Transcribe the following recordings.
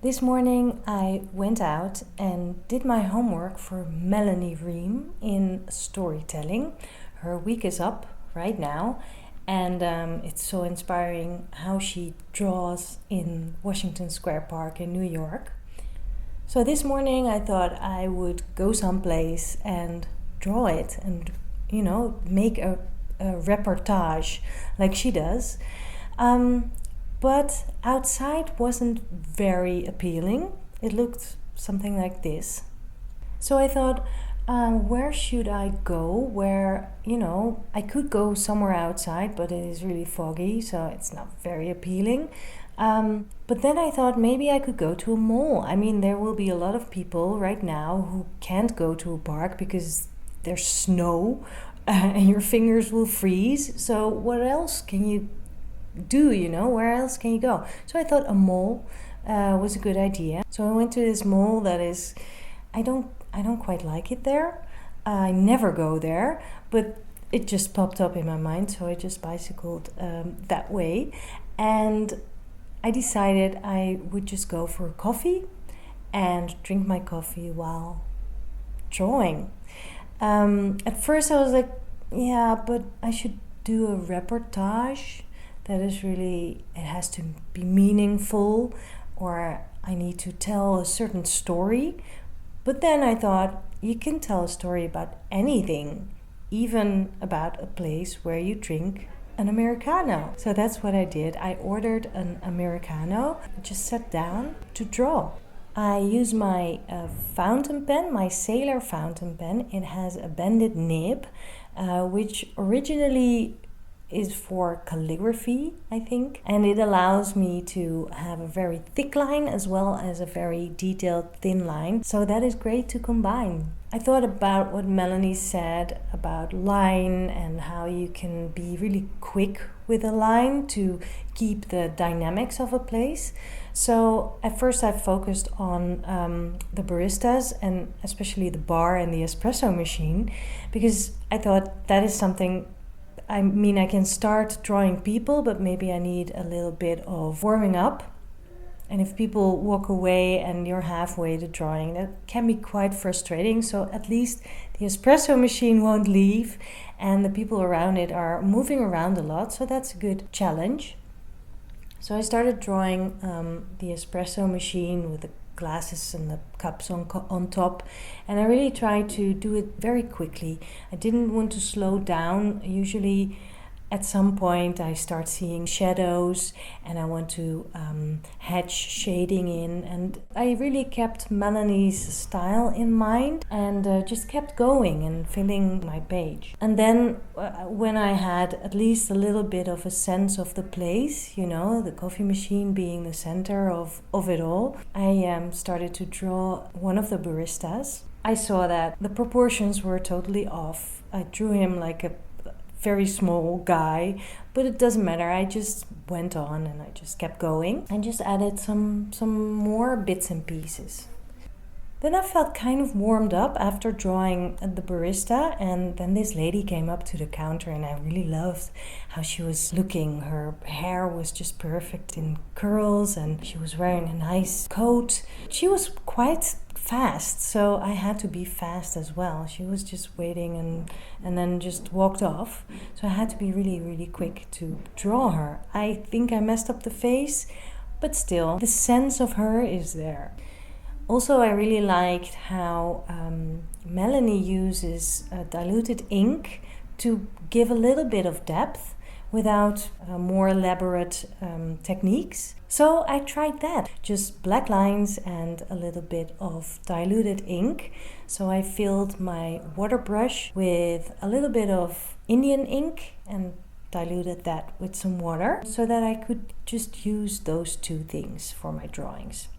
This morning I went out and did my homework for Melanie Ream in storytelling. Her week is up right now, and it's so inspiring how she draws in Washington Square Park in New York. So this morning I thought I would go someplace and draw it and, make a reportage like she does. But outside wasn't very appealing. It looked something like this. So I thought, where should I go? Where, I could go somewhere outside, but it is really foggy, so it's not very appealing. But then I thought maybe I could go to a mall. I mean, there will be a lot of people right now who can't go to a park because there's snow and your fingers will freeze. So what else can you do, where else can you go? So I thought a mall was a good idea. So I went to this mall that is, I don't quite like it there. I never go there, but it just popped up in my mind, so I just bicycled that way. And I decided I would just go for a coffee and drink my coffee while drawing. At first I was like, yeah, but I should do a reportage. That is really, it has to be meaningful, or I need to tell a certain story. But then I thought, you can tell a story about anything, even about a place where you drink an Americano. So that's what I did. I ordered an Americano, just sat down to draw. I use my fountain pen, my Sailor fountain pen. It has a bended nib, which originally is for calligraphy, I think, and it allows me to have a very thick line as well as a very detailed thin line, so that is great to combine. I thought about what Melanie said about line and how you can be really quick with a line to keep the dynamics of a place. So at first I focused on the baristas, and especially the bar and the espresso machine, because I thought that is something, I can start drawing people, but maybe I need a little bit of warming up. And if people walk away and you're halfway to drawing, that can be quite frustrating. So at least the espresso machine won't leave, and the people around it are moving around a lot. So that's a good challenge. So I started drawing the espresso machine with the glasses and the cups on top, and I really tried to do it very quickly. I didn't want to slow down. Usually at some point I start seeing shadows and I want to hatch shading in, and I really kept Melanie's style in mind and just kept going and filling my page. And then when I had at least a little bit of a sense of the place, the coffee machine being the center of it all, I started to draw one of the baristas. I saw that the proportions were totally off. I drew him like a very small guy, but it doesn't matter. I just went on and I just kept going and just added some more bits and pieces. Then I felt kind of warmed up after drawing the barista, and then this lady came up to the counter and I really loved how she was looking. Her hair was just perfect in curls and she was wearing a nice coat. She was quite fast, so I had to be fast as well. She was just waiting and then just walked off, so I had to be really, really quick to draw her. I think I messed up the face, but still, the sense of her is there. Also, I really liked how Melanie uses diluted ink to give a little bit of depth without more elaborate techniques. So I tried that, just black lines and a little bit of diluted ink. So I filled my water brush with a little bit of Indian ink and diluted that with some water so that I could just use those two things for my drawings.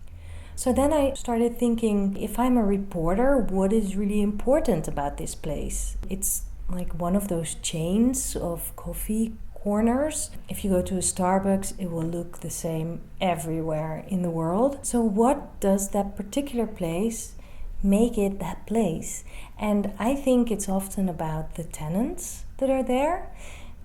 So then I started thinking, if I'm a reporter, what is really important about this place? It's like one of those chains of coffee corners. If you go to a Starbucks, it will look the same everywhere in the world. So what does that particular place make it that place? And I think it's often about the tenants that are there.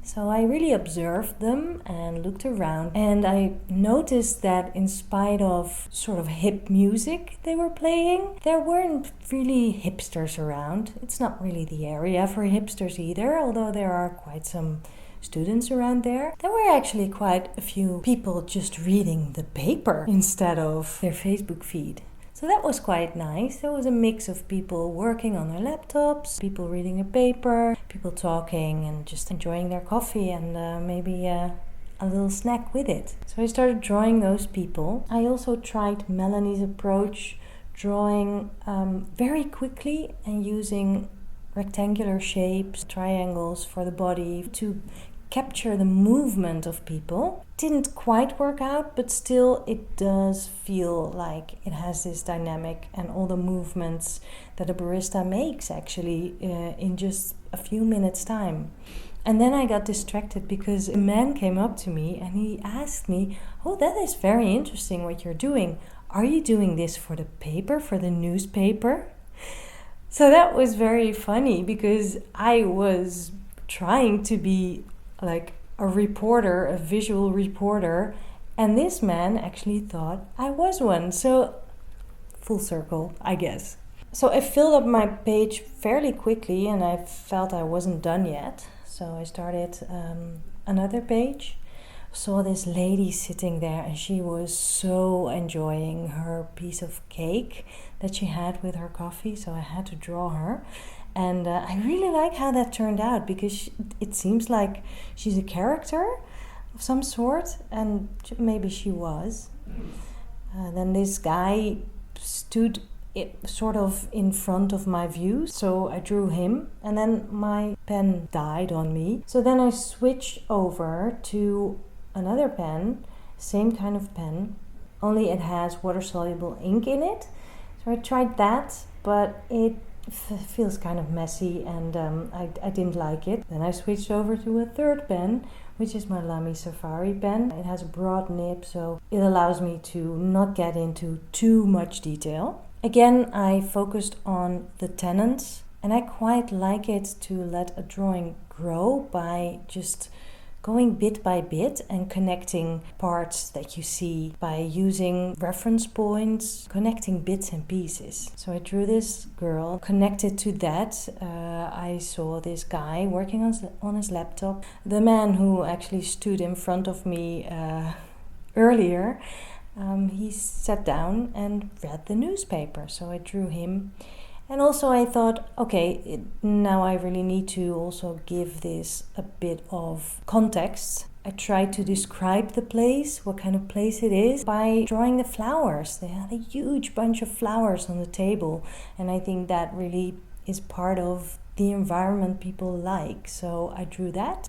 So I really observed them and looked around, and I noticed that in spite of sort of hip music they were playing, there weren't really hipsters around. It's not really the area for hipsters either, although there are quite some students around there. There were actually quite a few people just reading the paper instead of their Facebook feed. So that was quite nice. There was a mix of people working on their laptops, people reading a paper, people talking and just enjoying their coffee and maybe a little snack with it. So I started drawing those people. I also tried Melanie's approach, drawing very quickly and using rectangular shapes, triangles for the body to capture the movement of people. Didn't quite work out, but still it does feel like it has this dynamic and all the movements that a barista makes actually in just a few minutes time. And then I got distracted because a man came up to me and he asked me, "Oh, that is very interesting what you're doing. Are you doing this for the paper, for the newspaper?" So that was very funny because I was trying to be like a reporter, a visual reporter, and this man actually thought I was one. So full circle, I guess. So I filled up my page fairly quickly and I felt I wasn't done yet. So I started another page. Saw this lady sitting there and she was so enjoying her piece of cake that she had with her coffee, so I had to draw her. And I really like how that turned out because it seems like she's a character of some sort, and maybe she was. Then this guy stood sort of in front of my view, so I drew him, and then my pen died on me. So then I switched over to another pen, same kind of pen, only it has water-soluble ink in it. So I tried that, but it feels kind of messy and I didn't like it. Then I switched over to a third pen, which is my Lamy Safari pen. It has a broad nib, so it allows me to not get into too much detail. Again, I focused on the tenants, and I quite like it to let a drawing grow by just going bit by bit and connecting parts that you see by using reference points, connecting bits and pieces. So I drew this girl. Connected to that, I saw this guy working on his laptop. The man who actually stood in front of me earlier, he sat down and read the newspaper. So I drew him. And also I thought, okay, now I really need to also give this a bit of context. I tried to describe the place, what kind of place it is, by drawing the flowers. They had a huge bunch of flowers on the table. And I think that really is part of the environment people like. So I drew that.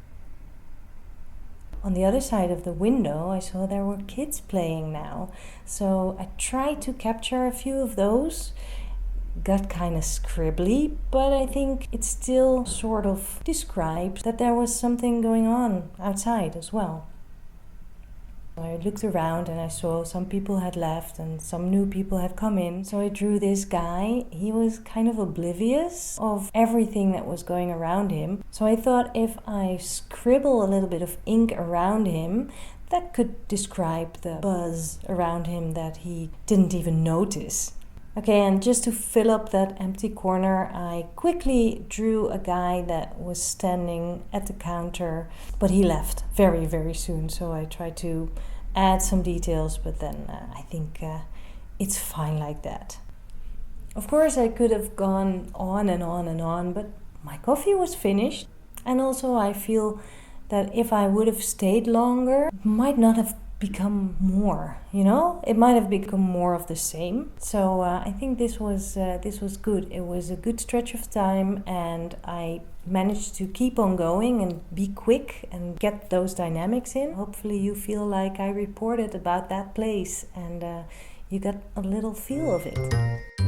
On the other side of the window, I saw there were kids playing now. So I tried to capture a few of those. Got kind of scribbly, but I think it still sort of describes that there was something going on outside as well. I looked around and I saw some people had left and some new people had come in. So I drew this guy. He was kind of oblivious of everything that was going around him. So I thought if I scribble a little bit of ink around him, that could describe the buzz around him that he didn't even notice. Okay, and just to fill up that empty corner, I quickly drew a guy that was standing at the counter, but he left very, very soon. So I tried to add some details, but then I think it's fine like that. Of course, I could have gone on and on and on, but my coffee was finished. And also I feel that if I would have stayed longer, it might not have become more, it might have become more of the same. So I think this was good. It was a good stretch of time, and I managed to keep on going and be quick and get those dynamics in. Hopefully you feel like I reported about that place and you got a little feel of it.